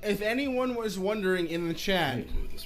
if anyone was wondering in the chat,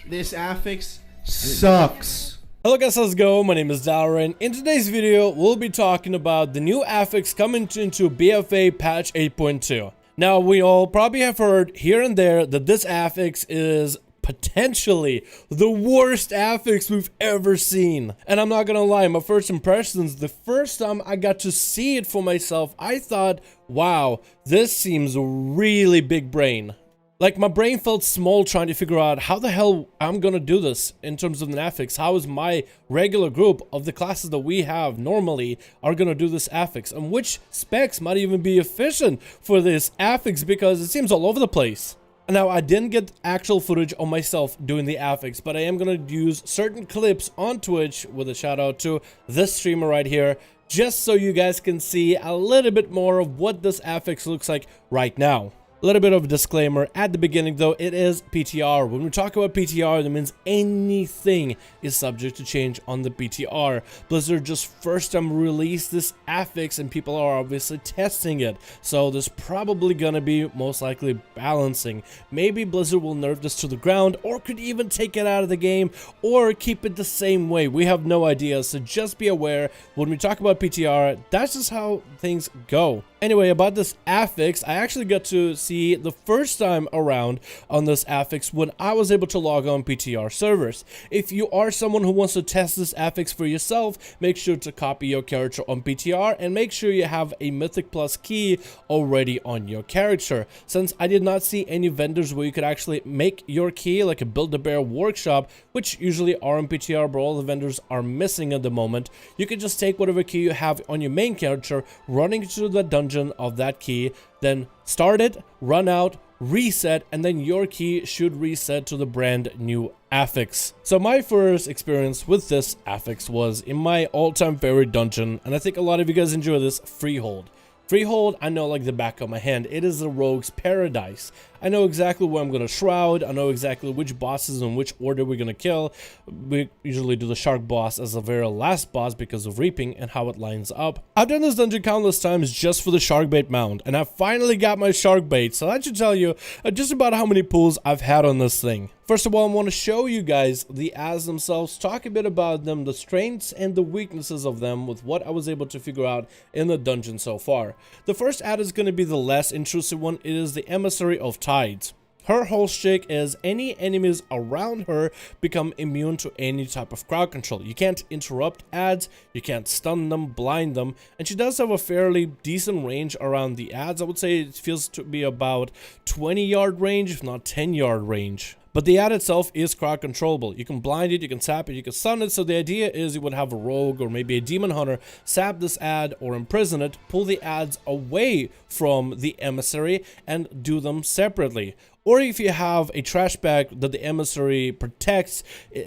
this Affix sucks. Hello guys, how's it going? My name is Dalaran. In today's video, we'll be talking about the new Affix coming into BFA patch 8.2. Now, we all probably have heard here and there that this Affix is potentially the worst Affix we've ever seen. And I'm not gonna lie, my first impressions, the first time I got to see it for myself, I thought, wow, this seems really big brain. Like, my brain felt small trying to figure out how the hell I'm gonna do this in terms of an Affix. How is my regular group of the classes that we have normally are gonna do this Affix? And which specs might even be efficient for this Affix, because it seems all over the place. Now, I didn't get actual footage of myself doing the Affix, but I am gonna use certain clips on Twitch, with a shout out to this streamer right here, just so you guys can see a little bit more of what this Affix looks like right now. A little bit of a disclaimer at the beginning though, it is PTR. When we talk about PTR, that means anything is subject to change on the PTR. Blizzard just first time released this Affix and people are obviously testing it. So there's probably gonna be most likely balancing. Maybe Blizzard will nerf this to the ground, or could even take it out of the game, or keep it the same way. We have no idea, so just be aware when we talk about PTR, that's just how things go. Anyway, about this Affix, I actually got to see the first time around on this Affix when I was able to log on PTR servers. If you are someone who wants to test this Affix for yourself, make sure to copy your character on PTR and make sure you have a Mythic Plus key already on your character. Since I did not see any vendors where you could actually make your key, like a Build-A-Bear workshop, which usually are on PTR, but all the vendors are missing at the moment, you can just take whatever key you have on your main character, running to the dungeon of that key, then start it, run out, reset, and then your key should reset to the brand new Affix. So my first experience with this Affix was in my all-time favorite dungeon, and I think a lot of you guys enjoy this, Freehold. Freehold, I know like the back of my hand. It is the rogue's paradise. I know exactly where I'm going to shroud. I know exactly which bosses and which order we're going to kill. We usually do the shark boss as the very last boss because of reaping and how it lines up. I've done this dungeon countless times just for the shark bait mount, and I finally got my shark bait, so that should tell you just about how many pulls I've had on this thing. First of all, I want to show you guys the ads themselves, talk a bit about them, the strengths and the weaknesses of them with what I was able to figure out in the dungeon so far. The first ad is going to be the less intrusive one. It is the Emissary of Tides. Her whole shtick is any enemies around her become immune to any type of crowd control. You can't interrupt ads, you can't stun them, blind them, and she does have a fairly decent range around the ads. I would say it feels to be about 20-yard range, if not 10-yard range. But the ad itself is crowd controllable. You can blind it, you can sap it, you can stun it. So the idea is you would have a rogue or maybe a demon hunter sap this ad or imprison it, pull the ads away from the emissary and do them separately. Or if you have a trash bag that the emissary protects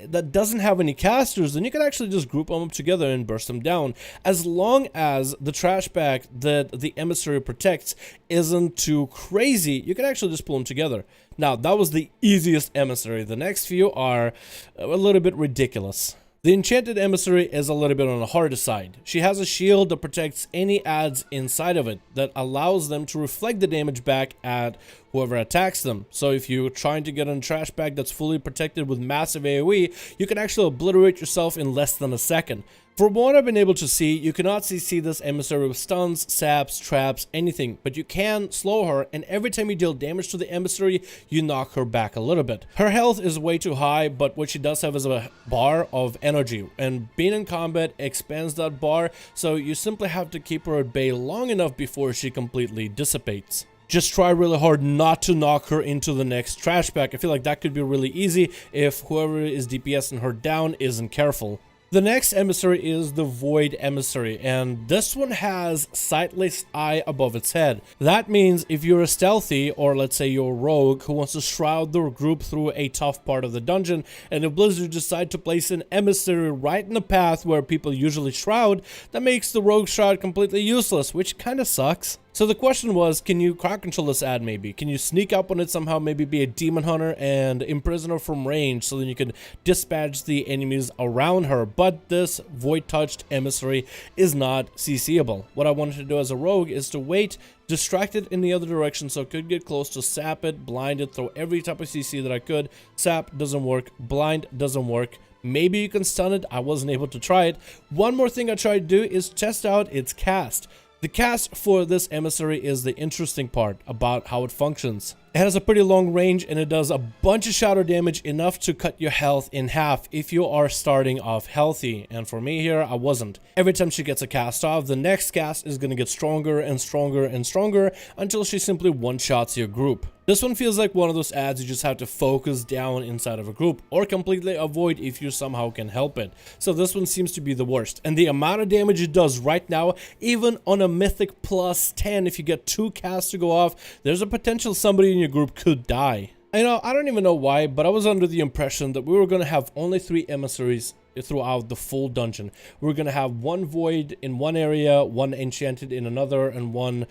that doesn't have any casters, then you can actually just group them up together and burst them down. As long as the trash bag that the emissary protects isn't too crazy, you can actually just pull them together. Now, that was the easiest emissary. The next few are a little bit ridiculous. The Enchanted Emissary is a little bit on the harder side. She has a shield that protects any ads inside of it that allows them to reflect the damage back at whoever attacks them. So if you're trying to get on a trash bag that's fully protected with massive AoE, you can actually obliterate yourself in less than a second. From what I've been able to see, you cannot see this emissary with stuns, saps, traps, anything, but you can slow her, and every time you deal damage to the emissary, you knock her back a little bit. Her health is way too high, but what she does have is a bar of energy, and being in combat expands that bar, so you simply have to keep her at bay long enough before she completely dissipates. Just try really hard not to knock her into the next trash bag. I feel like that could be really easy if whoever is DPSing her down isn't careful. The next emissary is the Void Emissary, and this one has sightless eye above its head. That means if you're a stealthy, or let's say you're a rogue who wants to shroud their group through a tough part of the dungeon, and if Blizzard decide to place an emissary right in the path where people usually shroud, that makes the rogue shroud completely useless, which kind of sucks. So the question was, can you crowd control this ad maybe? Can you sneak up on it somehow, maybe be a demon hunter and imprison her from range so then you can dispatch the enemies around her? But this void touched emissary is not CCable. What I wanted to do as a rogue is to wait, distract it in the other direction so I could get close to sap it, blind it, throw every type of CC that I could. Sap doesn't work, blind doesn't work. Maybe you can stun it. I wasn't able to try it. One more thing I tried to do is test out its cast. The cast for this emissary is the interesting part about how it functions. It has a pretty long range and it does a bunch of shadow damage, enough to cut your health in half if you are starting off healthy. And for me here, I wasn't. Every time she gets a cast off, the next cast is going to get stronger and stronger and stronger until she simply one-shots your group. This one feels like one of those ads you just have to focus down inside of a group or completely avoid if you somehow can help it. So this one seems to be the worst. And the amount of damage it does right now, even on a mythic plus 10, if you get 2 casts to go off, there's a potential somebody in your group could die. I don't even know why, but I was under the impression that we were going to have only 3 emissaries throughout the full dungeon. We're going to have 1 void in one area, 1 enchanted in another, and 1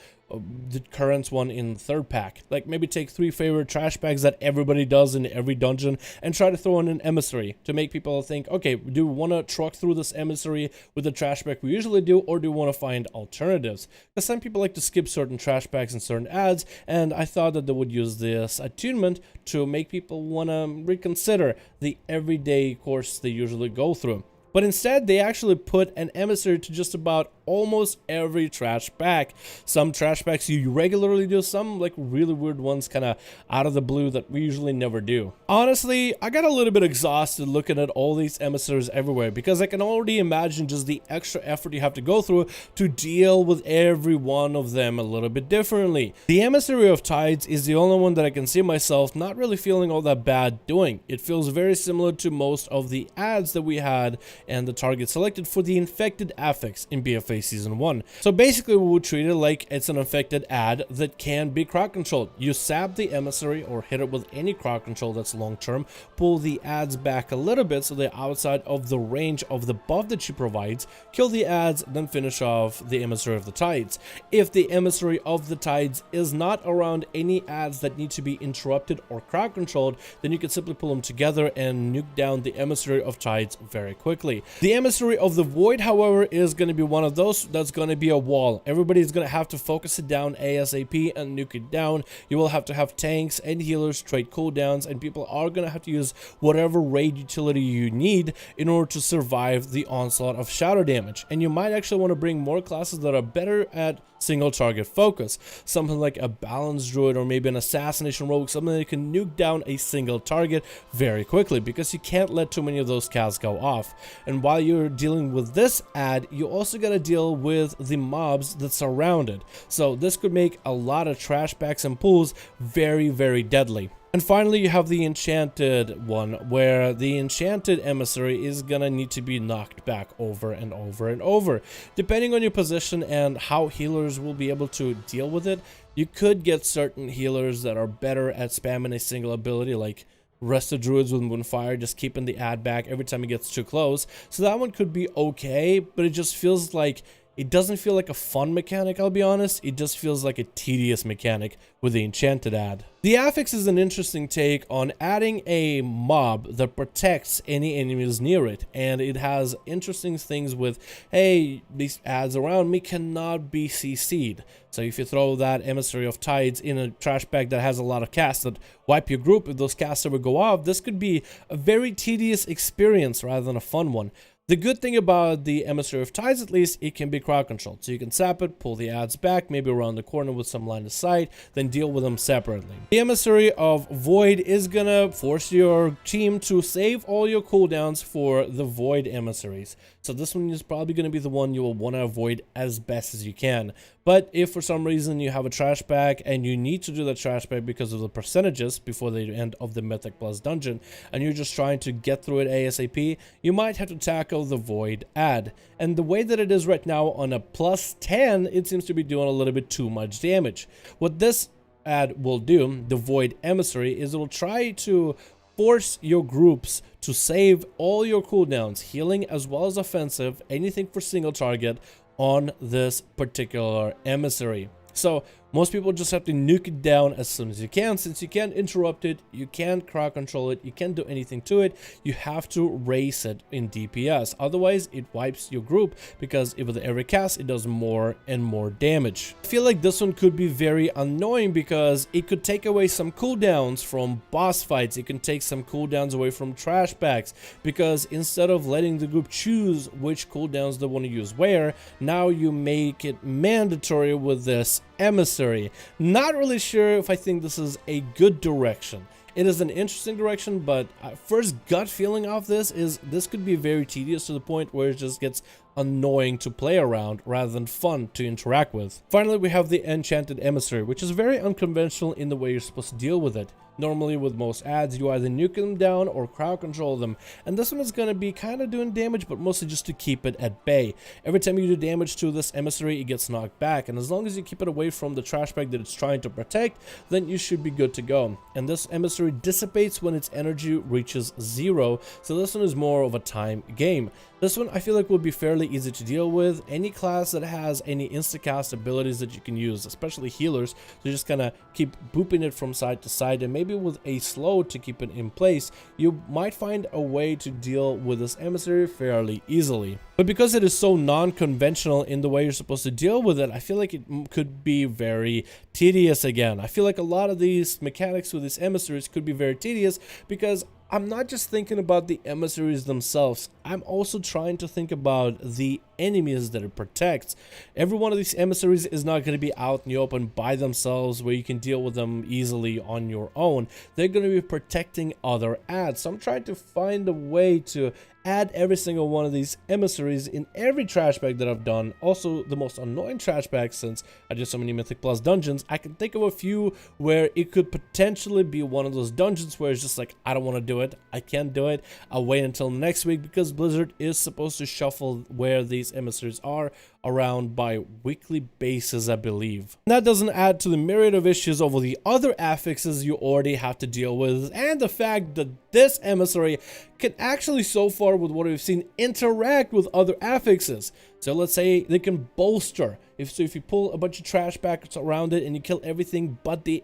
the current one in the third pack. Like maybe take 3 favorite trash bags that everybody does in every dungeon and try to throw in an emissary to make people think, okay, do we want to truck through this emissary with the trash bag we usually do, or do we want to find alternatives? Because some people like to skip certain trash bags and certain ads, and I thought that they would use this attunement to make people want to reconsider the everyday course they usually go through. But instead, they actually put an emissary to just about almost every trash bag. Some trash bags you regularly do, some like really weird ones kind of out of the blue that we usually never do. Honestly, I got a little bit exhausted looking at all these emissaries everywhere because I can already imagine just the extra effort you have to go through to deal with every one of them a little bit differently. The Emissary of Tides is the only one that I can see myself not really feeling all that bad doing. It feels very similar to most of the ads that we had and the target selected for the infected affix in BFA Season 1. So basically we would treat it like it's an infected ad that can be crowd controlled. You sap the emissary or hit it with any crowd control that's long term, pull the ads back a little bit so they're outside of the range of the buff that she provides, kill the ads, then finish off the Emissary of the Tides. If the Emissary of the Tides is not around any ads that need to be interrupted or crowd controlled, then you can simply pull them together and nuke down the Emissary of Tides very quickly. The Emissary of the Void, however, is going to be one of those that's going to be a wall. Everybody's going to have to focus it down ASAP and nuke it down. You will have to have tanks and healers trade cooldowns, and people are going to have to use whatever raid utility you need in order to survive the onslaught of shadow damage. And you might actually want to bring more classes that are better at single target focus, something like a balanced druid or maybe an assassination rogue, something that can nuke down a single target very quickly, because you can't let too many of those casts go off. And while you're dealing with this ad, you also got to deal with the mobs that surround it. So this could make a lot of trash bags and pools very, very deadly. And finally, you have the Enchanted one, where the Enchanted Emissary is gonna need to be knocked back over and over and over. Depending on your position and how healers will be able to deal with it, you could get certain healers that are better at spamming a single ability, like Rested Druids with Moonfire, just keeping the ad back every time it gets too close. So that one could be okay, but it just feels like it doesn't feel like a fun mechanic, I'll be honest. It just feels like a tedious mechanic with the Enchanted ad. The Affix is an interesting take on adding a mob that protects any enemies near it, and it has interesting things with, hey, these ads around me cannot be CC'd. So if you throw that Emissary of Tides in a trash bag that has a lot of casts that wipe your group, if those casts ever go off, this could be a very tedious experience rather than a fun one. The good thing about the Emissary of Tides, at least, it can be crowd controlled. So you can sap it, pull the ads back, maybe around the corner with some line of sight, then deal with them separately. The Emissary of Void is gonna force your team to save all your cooldowns for the Void emissaries. So this one is probably gonna be the one you will want to avoid as best as you can. But if for some reason you have a trash bag and you need to do that trash bag because of the percentages before the end of the Mythic Plus dungeon, and you're just trying to get through it ASAP, you might have to tackle the Void ad. And the way that it is right now on a plus 10, it seems to be doing a little bit too much damage. What this ad will do, the Void Emissary, is it will try to force your groups to save all your cooldowns, healing as well as offensive, anything for single target, on this particular emissary. So most people just have to nuke it down as soon as you can. Since you can't interrupt it, you can't crowd control it, you can't do anything to it, you have to raise it in DPS. Otherwise, it wipes your group, because with every cast, it does more and more damage. I feel like this one could be very annoying because it could take away some cooldowns from boss fights. It can take some cooldowns away from trash packs, because instead of letting the group choose which cooldowns they want to use where, now you make it mandatory with this Emissary. Not really sure if I think this is a good direction. It is an interesting direction, but first gut feeling of this is this could be very tedious to the point where it just gets annoying to play around rather than fun to interact with. Finally, we have the Enchanted Emissary, which is very unconventional in the way you're supposed to deal with it. Normally with most ads, you either nuke them down or crowd control them, and this one is going to be kind of doing damage, but mostly just to keep it at bay. Every time you do damage to this emissary, it gets knocked back, and as long as you keep it away from the trash bag that it's trying to protect, then you should be good to go. And this emissary dissipates when its energy reaches 0, so this one is more of a time game. This one I feel like will be fairly easy to deal with. Any class that has any instacast abilities that you can use, especially healers, so just kind of keep booping it from side to side, and maybe with a slow to keep it in place, you might find a way to deal with this emissary fairly easily. But because it is so non-conventional in the way you're supposed to deal with it, I feel like it could be very tedious again. I feel like a lot of these mechanics with these emissaries could be very tedious because I'm not just thinking about the emissaries themselves, I'm also trying to think about the enemies that it protects. Every one of these emissaries is not going to be out in the open by themselves where you can deal with them easily on your own. They're going to be protecting other ads. So I'm trying to find a way to add every single one of these emissaries in every trash bag that I've done. Also, the most annoying trash bags, since I do so many Mythic Plus dungeons, I can think of a few where it could potentially be one of those dungeons where it's just like, I don't want to do it, I can't do it, I'll wait until next week, because Blizzard is supposed to shuffle where these emissaries are around by weekly basis, I believe. And that doesn't add to the myriad of issues over the other affixes you already have to deal with, and the fact that this emissary can actually, so far with what we've seen, interact with other affixes. So let's say they can bolster. If you pull a bunch of trash packets around it and you kill everything but the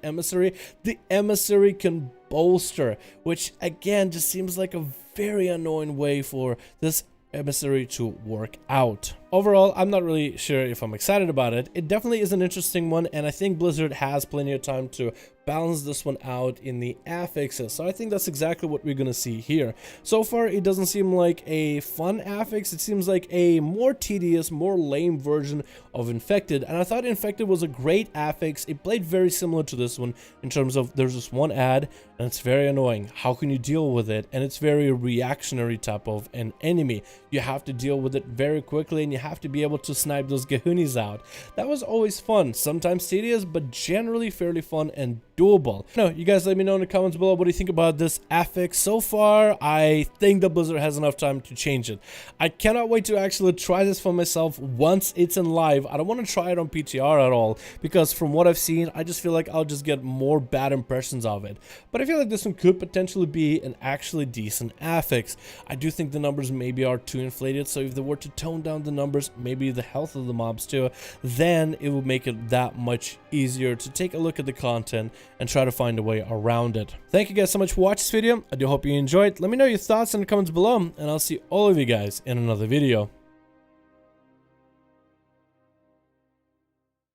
emissary can bolster, which again just seems like a very annoying way for this emissary to work out. Overall, I'm not really sure if I'm excited about it. It definitely is an interesting one, and I think Blizzard has plenty of time to balance this one out in the affixes. So I think that's exactly what we're going to see here. So far, it doesn't seem like a fun affix. It seems like a more tedious, more lame version of Infected. And I thought Infected was a great affix. It played very similar to this one in terms of there's just one ad and it's very annoying. How can you deal with it? And it's very reactionary type of an enemy. You have to deal with it very quickly, and you have to be able to snipe those Gahunis out. That was always fun, sometimes tedious, but generally fairly fun and doable. No, you guys let me know in the comments below, what do you think about this affix so far? I think that Blizzard has enough time to change it. I cannot wait to actually try this for myself once it's in live. I don't want to try it on PTR at all, because from what I've seen, I just feel like I'll just get more bad impressions of it. But I feel like this one could potentially be an actually decent affix. I do think the numbers maybe are too inflated, so if they were to tone down the numbers, maybe the health of the mobs too, then it would make it that much easier to take a look at the content and try to find a way around it. Thank you guys so much for watching this video. I do hope you enjoyed. Let me know your thoughts in the comments below, and I'll see all of you guys in another video.